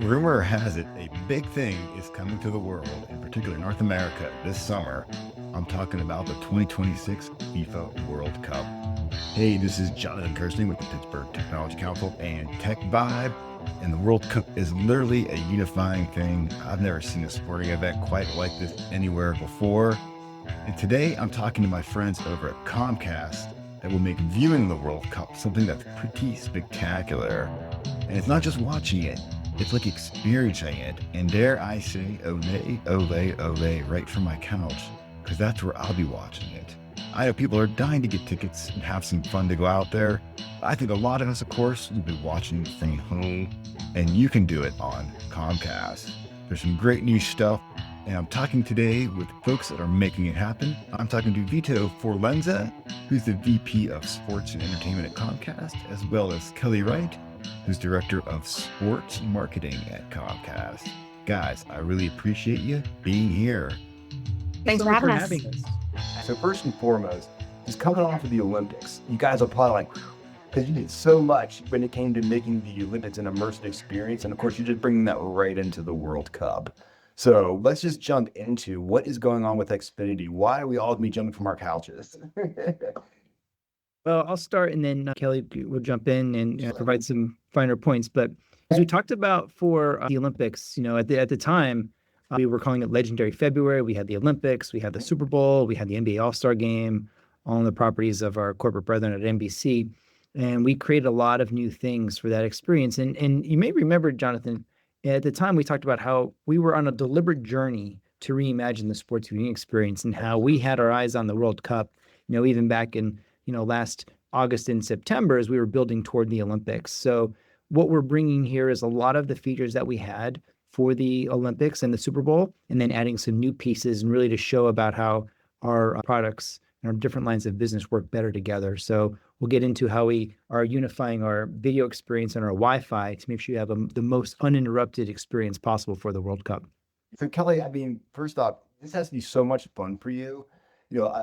Rumor has it a big thing is coming to the world, in particular North America, this summer. I'm talking about the 2026 FIFA World Cup. Hey, this is Jonathan Kersting with the Pittsburgh Technology Council and TechVibe. And the World Cup is literally a unifying thing. I've never seen a sporting event quite like this anywhere before. And today I'm talking to my friends over at Comcast that will make viewing the World Cup something that's pretty spectacular. And it's not just watching it, it's like experiencing it. And dare I say, ole, ole, ole, right from my couch, because that's where I'll be watching it. I know people are dying to get tickets and have some fun to go out there. I think a lot of us, of course, will be watching the thing home, and you can do it on Comcast. There's some great new stuff, and I'm talking today with folks that are making it happen. I'm talking to Vito Forlenza, who's the VP of Sports and Entertainment at Comcast, as well as Kelly Wright, who's Director of Sports Marketing at Comcast. Guys, I really appreciate you being here. Thanks so for much having us. So first and foremost, just coming off of the Olympics, you guys are probably like, because you did so much when it came to making the Olympics an immersive experience. And of course, you're just bringing that right into the World Cup. So let's just jump into what is going on with Xfinity. Why are we all going to be jumping from our couches? Well, I'll start and then Kelly will jump in and provide some finer points. But as we talked about for the Olympics, at the time, we were calling it Legendary February. We had the Olympics, we had the Super Bowl, we had the NBA All-Star Game, all on the properties of our corporate brethren at NBC. And we created a lot of new things for that experience. And you may remember, Jonathan, at the time we talked about how we were on a deliberate journey to reimagine the sports viewing experience and how we had our eyes on the World Cup, even back in last August and September as we were building toward the Olympics. So what we're bringing here is a lot of the features that we had for the Olympics and the Super Bowl, and then adding some new pieces and really to show about how our products and our different lines of business work better together. So we'll get into how we are unifying our video experience and our Wi-Fi to make sure you have the most uninterrupted experience possible for the World Cup. So Kelly, first off, this has to be so much fun for you.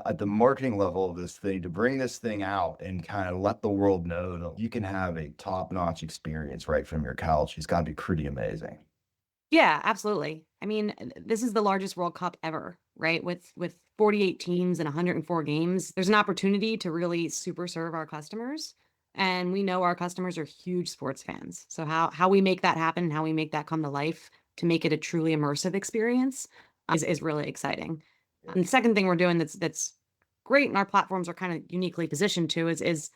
At the marketing level of this thing, to bring this thing out and kind of let the world know that you can have a top-notch experience right from your couch. It's got to be pretty amazing. Yeah, absolutely. This is the largest World Cup ever, right? With 48 teams and 104 games, there's an opportunity to really super serve our customers. And we know our customers are huge sports fans. So how we make that happen, how we make that come to life to make it a truly immersive experience is really exciting. And the second thing we're doing that's great, and our platforms are kind of uniquely positioned to is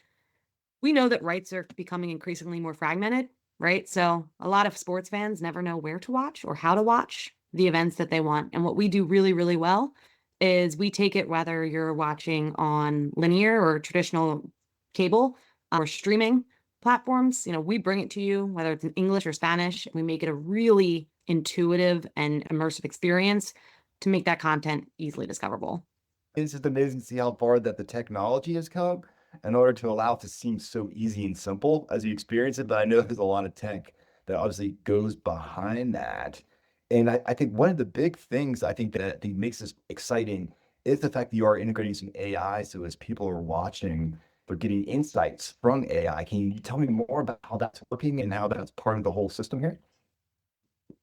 we know that rights are becoming increasingly more fragmented, right? So a lot of sports fans never know where to watch or how to watch the events that they want. And what we do really, really well is we take it whether you're watching on linear or traditional cable or streaming platforms. We bring it to you, whether it's in English or Spanish. We make it a really intuitive and immersive experience to make that content easily discoverable. It's just amazing to see how far that the technology has come in order to allow it to seem so easy and simple as you experience it. But I know there's a lot of tech that obviously goes behind that. And I think one of the big things I think makes this exciting is the fact that you are integrating some AI. So as people are watching, they're getting insights from AI. Can you tell me more about how that's working and how that's part of the whole system here?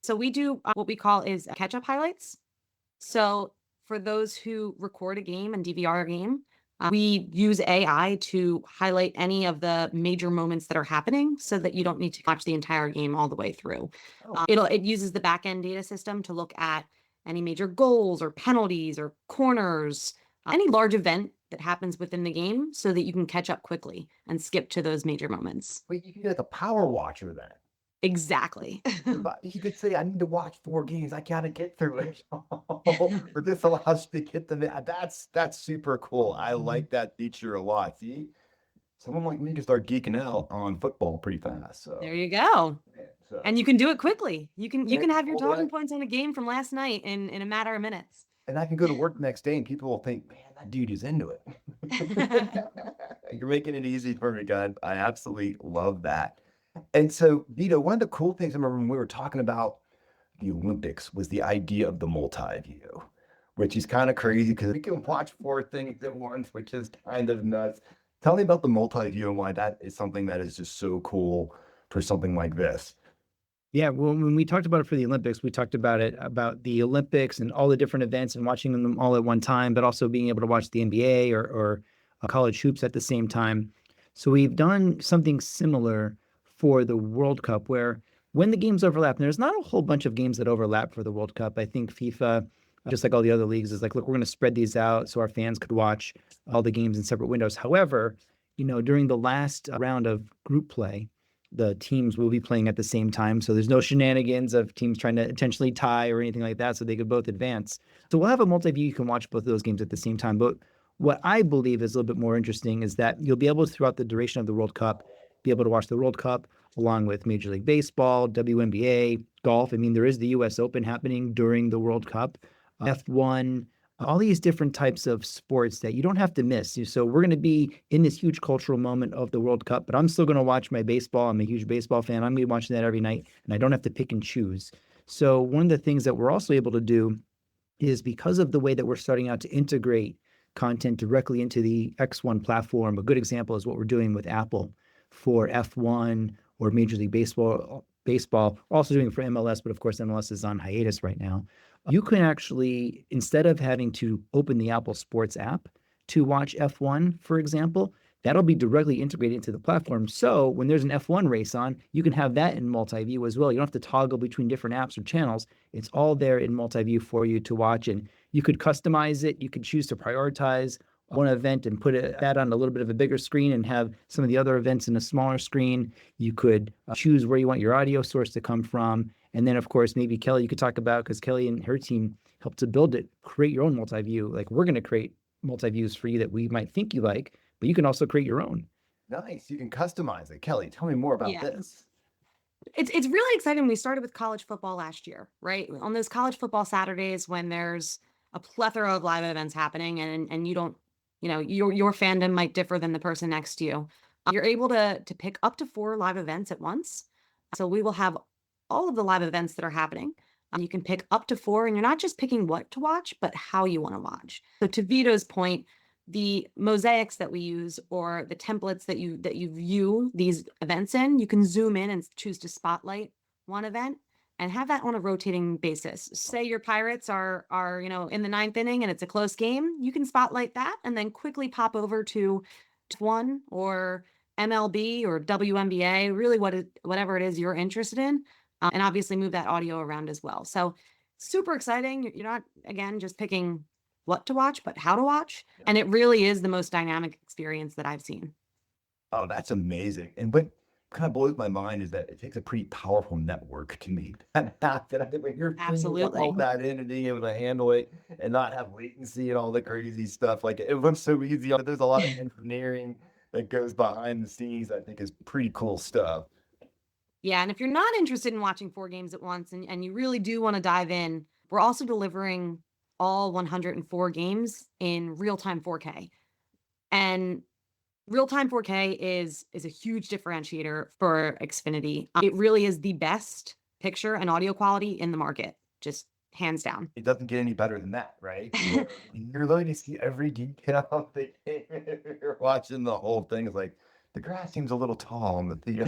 So we do what we call is catch-up highlights. So for those who record a game and DVR a game, we use AI to highlight any of the major moments that are happening so that you don't need to watch the entire game all the way through. It uses the back-end data system to look at any major goals or penalties or corners, any large event that happens within the game so that you can catch up quickly and skip to those major moments. Wait, you can be like a power watcher then. Exactly. You could say, I need to watch 4 games. I gotta get through it. But this allows you to get them in. That's super cool. I like that feature a lot. See, someone like me can start geeking out on football pretty fast. So there you go. so, And you can do it quickly. You can have your all talking that. points on a game from last night in a matter of minutes. And I can go to work the next day and people will think, man, that dude is into it. You're making it easy for me, guys. I absolutely love that. And so, Vito, one of the cool things I remember when we were talking about the Olympics was the idea of the multi-view, which is kind of crazy because we can watch 4 things at once, which is kind of nuts. Tell me about the multi-view and why that is something that is just so cool for something like this. Yeah, well, when we talked about it for the Olympics, we talked about the Olympics and all the different events and watching them all at one time, but also being able to watch the NBA or college hoops at the same time. So we've done something similar for the World Cup, where when the games overlap, and there's not a whole bunch of games that overlap for the World Cup. I think FIFA, just like all the other leagues, is like, look, we're going to spread these out so our fans could watch all the games in separate windows. However, during the last round of group play, the teams will be playing at the same time. So there's no shenanigans of teams trying to intentionally tie or anything like that. So they could both advance. So we'll have a multi-view. You can watch both of those games at the same time. But what I believe is a little bit more interesting is that you'll be able to, throughout the duration of the World Cup, be able to watch the World Cup along with Major League Baseball, WNBA, golf. I mean, there is the US Open happening during the World Cup, F1, all these different types of sports that you don't have to miss. So we're going to be in this huge cultural moment of the World Cup, but I'm still going to watch my baseball. I'm a huge baseball fan. I'm going to be watching that every night, and I don't have to pick and choose. So one of the things that we're also able to do is, because of the way that we're starting out to integrate content directly into the X1 platform. A good example is what we're doing with Apple for F1 or Major League Baseball. We're also doing it for MLS, but of course MLS is on hiatus right now. You can actually, instead of having to open the Apple Sports app to watch F1, for example, that'll be directly integrated into the platform. So when there's an F1 race on, you can have that in multi-view as well. You don't have to toggle between different apps or channels. It's all there in multi-view for you to watch. And you could customize it. You could choose to prioritize one event and put that on a little bit of a bigger screen and have some of the other events in a smaller screen. You could choose where you want your audio source to come from. And then, of course, maybe Kelly, you could talk about, because Kelly and her team helped to build it, create your own multi-view. Like, we're going to create multi-views for you that we might think you like, but you can also create your own. Nice. You can customize it. Kelly, tell me more about Yeah. this. It's really exciting. We started with college football last year, right? On those college football Saturdays when there's a plethora of live events happening and you don't, your fandom might differ than the person next to you. You're able to pick up to 4 live events at once. So we will have all of the live events that are happening. You can pick up to 4, and you're not just picking what to watch, but how you want to watch. So to Vito's point, the mosaics that we use or the templates that you view these events in, you can zoom in and choose to spotlight one event and have that on a rotating basis. Say your Pirates are in the 9th inning and it's a close game, you can spotlight that and then quickly pop over to one or MLB or WNBA, really whatever it is you're interested in, and obviously move that audio around as well. So super exciting. You're not, again, just picking what to watch, but how to watch. And it really is the most dynamic experience that I've seen. Oh, that's amazing. And what kind of blows my mind is that it takes a pretty powerful network to make that happen. I think when you're Absolutely. all that in and being able to handle it and not have latency and all the crazy stuff, like it looks so easy. There's a lot of engineering that goes behind the scenes. I think is pretty cool stuff. Yeah. And if you're not interested in watching 4 games at once and you really do want to dive in, we're also delivering all 104 games in real-time 4K. And real-time 4K is a huge differentiator for Xfinity. It really is the best picture and audio quality in the market, just hands down. It doesn't get any better than that, right? You're learning to see every detail of the game. You're watching the whole thing. It's like, the grass seems a little tall on the theater.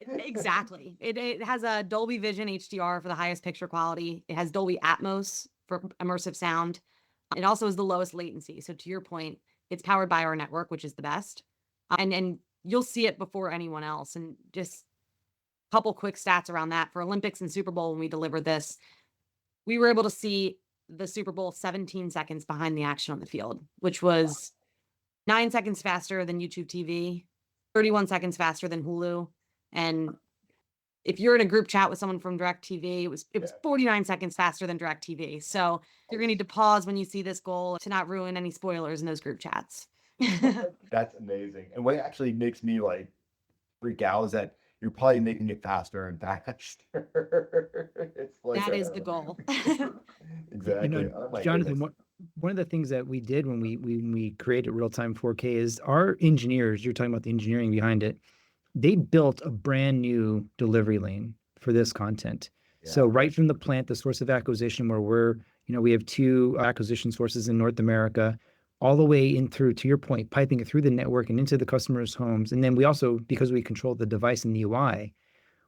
Exactly. It has a Dolby Vision HDR for the highest picture quality. It has Dolby Atmos for immersive sound. It also has the lowest latency. So to your point, it's powered by our network, which is the best. And you'll see it before anyone else. And just a couple quick stats around that. For Olympics and Super Bowl, when we delivered this, we were able to see the Super Bowl 17 seconds behind the action on the field, which was 9 seconds faster than YouTube TV, 31 seconds faster than Hulu. And if you're in a group chat with someone from DirecTV, it was 49 seconds faster than DirecTV. So you're going to need to pause when you see this goal to not ruin any spoilers in those group chats. That's amazing. And what actually makes me like freak out is that you're probably making it faster and faster. It's like That is the goal. Exactly. Oh my Jonathan, goodness. one of the things that we did when we created real-time 4K is our engineers, you're talking about the engineering behind it, they built a brand new delivery lane for this content. Yeah. So right from the plant, the source of acquisition, where we have 2 acquisition sources in North America, all the way in through, to your point, piping it through the network and into the customers' homes. And then we also, because we control the device and the UI,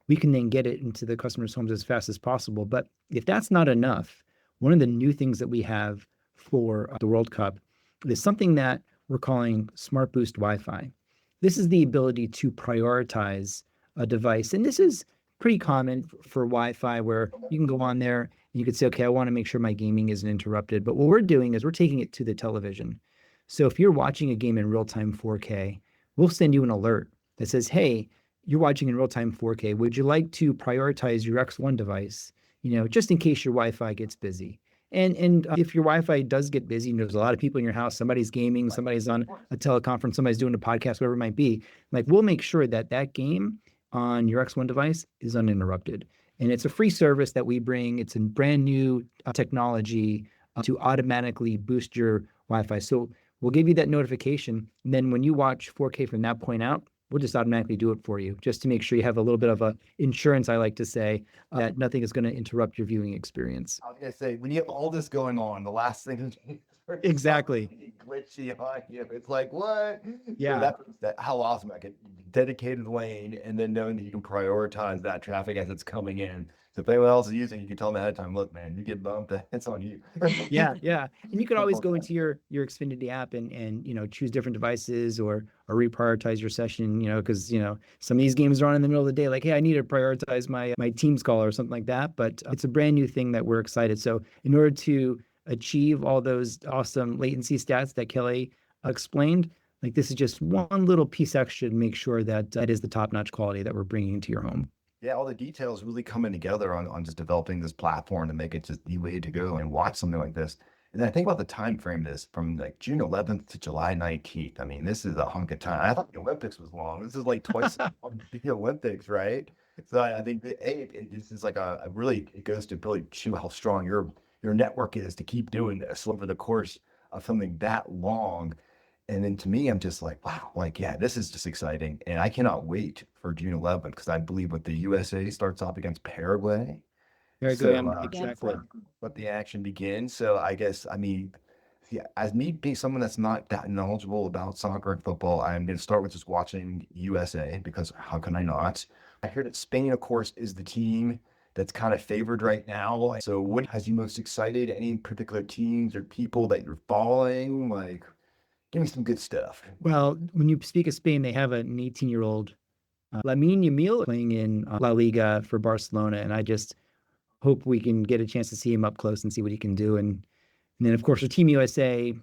we can then get it into the customers' homes as fast as possible. But if that's not enough, one of the new things that we have for the World Cup is something that we're calling Smart Boost Wi-Fi. This is the ability to prioritize a device. And this is pretty common for Wi-Fi, where you can go on there and you could say, okay, I want to make sure my gaming isn't interrupted. But what we're doing is we're taking it to the television. So if you're watching a game in real-time 4K, we'll send you an alert that says, hey, you're watching in real-time 4K. Would you like to prioritize your X1 device, just in case your Wi-Fi gets busy? And if your Wi-Fi does get busy, and there's a lot of people in your house, somebody's gaming, somebody's on a teleconference, somebody's doing a podcast, whatever it might be, like we'll make sure that that game on your X1 device is uninterrupted. And it's a free service that we bring. It's a brand new technology to automatically boost your Wi-Fi. So we'll give you that notification. And then when you watch 4K from that point out, we'll just automatically do it for you, just to make sure you have a little bit of a insurance, I like to say, that nothing is going to interrupt your viewing experience. I was going to say, when you have all this going on, the last thing is Exactly. glitchy on you. It's like, what? Yeah. So how awesome. Like a dedicated lane, and then knowing that you can prioritize that traffic as it's coming in. So if anyone else is using it, you can tell them ahead of time, look, man, you get bumped, it's on you. Yeah. And you can always go into your Xfinity app and choose different devices or reprioritize your session, because some of these games are on in the middle of the day, like, hey, I need to prioritize my Teams call or something like that. But it's a brand new thing that we're excited. So in order to achieve all those awesome latency stats that Kelly explained, like, this is just one little piece extra to make sure that that is the top-notch quality that we're bringing into your home. Yeah, all the details really coming together on just developing this platform to make it just the way to go and watch something like this. And I think about the time frame this from like June 11th to July 19th. I mean, this is a hunk of time. I thought the Olympics was long. This is like twice the Olympics, right? So I think that this is like it goes to really show how strong your network is to keep doing this over the course of something that long. And then to me, I'm just like, wow, like, yeah, this is just exciting. And I cannot wait for June 11th, because I believe what the USA starts off against Paraguay. Very So, good. Exactly. Let the action begin. So I guess, I mean, yeah, as me being someone that's not that knowledgeable about soccer and football, I'm going to start with just watching USA, because how can I not? I heard that Spain, of course, is the team that's kind of favored right now. So what has you most excited? Any particular teams or people that you're following? Like, give me some good stuff. Well, when you speak of Spain, they have an 18-year-old Lamine Yamal playing in La Liga for Barcelona, and I just hope we can get a chance to see him up close and see what he can do. And then, of course, for Team USA,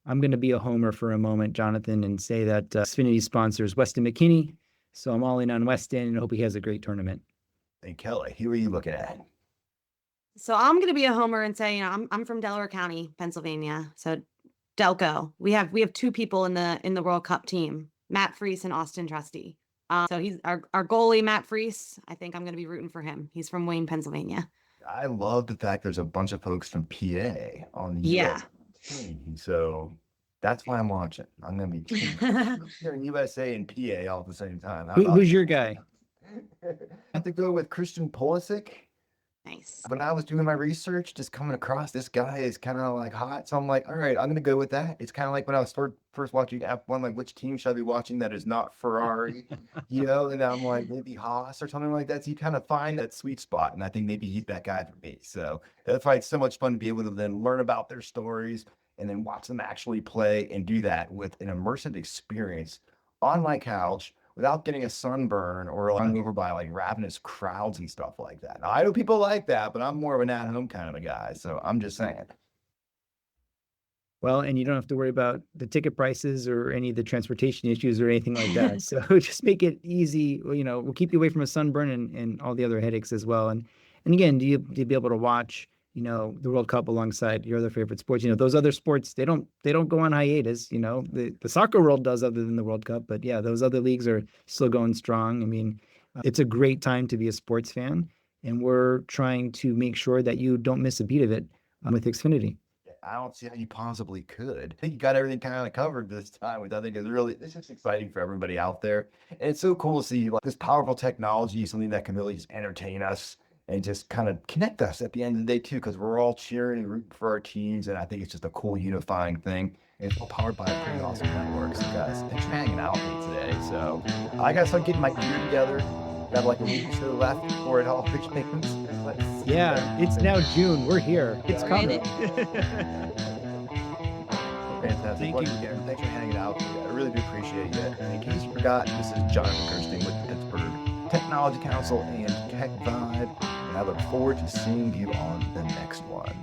I'm going to be a homer for a moment, Jonathan, and say that Xfinity sponsors Weston McKinney. So I'm all in on Weston and hope he has a great tournament. And Kelly, who are you looking at? So I'm going to be a homer and say, I'm from Delaware County, Pennsylvania. So Delco, we have two people in the World Cup team, Matt Freese and Austin Trusty. So he's our goalie, Matt Freese. I think I'm going to be rooting for him. He's from Wayne, Pennsylvania. I love the fact there's a bunch of folks from PA on the US team. So that's why I'm watching. I'm going to be hearing USA and PA all at the same time. Who's your guy? I have to go with Christian Pulisic. Nice. When I was doing my research, just coming across this guy is kind of like hot. So I'm like, all right, I'm going to go with that. It's kind of like when I was first watching F1, like, which team should I be watching that is not Ferrari, and I'm like, maybe Haas or something like that. So you kind of find that sweet spot. And I think maybe he's that guy for me. So that's why it's so much fun to be able to then learn about their stories and then watch them actually play and do that with an immersive experience on my couch, without getting a sunburn or run over by like ravenous crowds and stuff like that. Now, I know people like that, but I'm more of an at-home kind of a guy. So I'm just saying. Well, and you don't have to worry about the ticket prices or any of the transportation issues or anything like that. So just make it easy. We'll keep you away from a sunburn and all the other headaches as well. And again, do you be able to watch, the World Cup alongside your other favorite sports? Those other sports, they don't go on hiatus. The soccer world does, other than the World Cup. But yeah, those other leagues are still going strong. I mean, it's a great time to be a sports fan, and we're trying to make sure that you don't miss a beat of it with Xfinity. I don't see how you possibly could. I think you got everything kind of covered this time, which I think is this is exciting for everybody out there. And it's so cool to see like this powerful technology, something that can really just entertain us and just kind of connect us at the end of the day too, because we're all cheering and rooting for our teams. And I think it's just a cool unifying thing. And it's all powered by a pretty awesome network. So guys, thanks for hanging out with me today. So I gotta start getting my gear together. Got like a week or so left before it all begins. Let's see. Yeah, it's now June. We're here. It's coming. Fantastic. Thank Well, you. again, thanks for hanging out with me. I really do appreciate you. And in case you forgot, this is Jonathan Kersting with the Pittsburgh Technology Council and TechVibe. And I look forward to seeing you on the next one.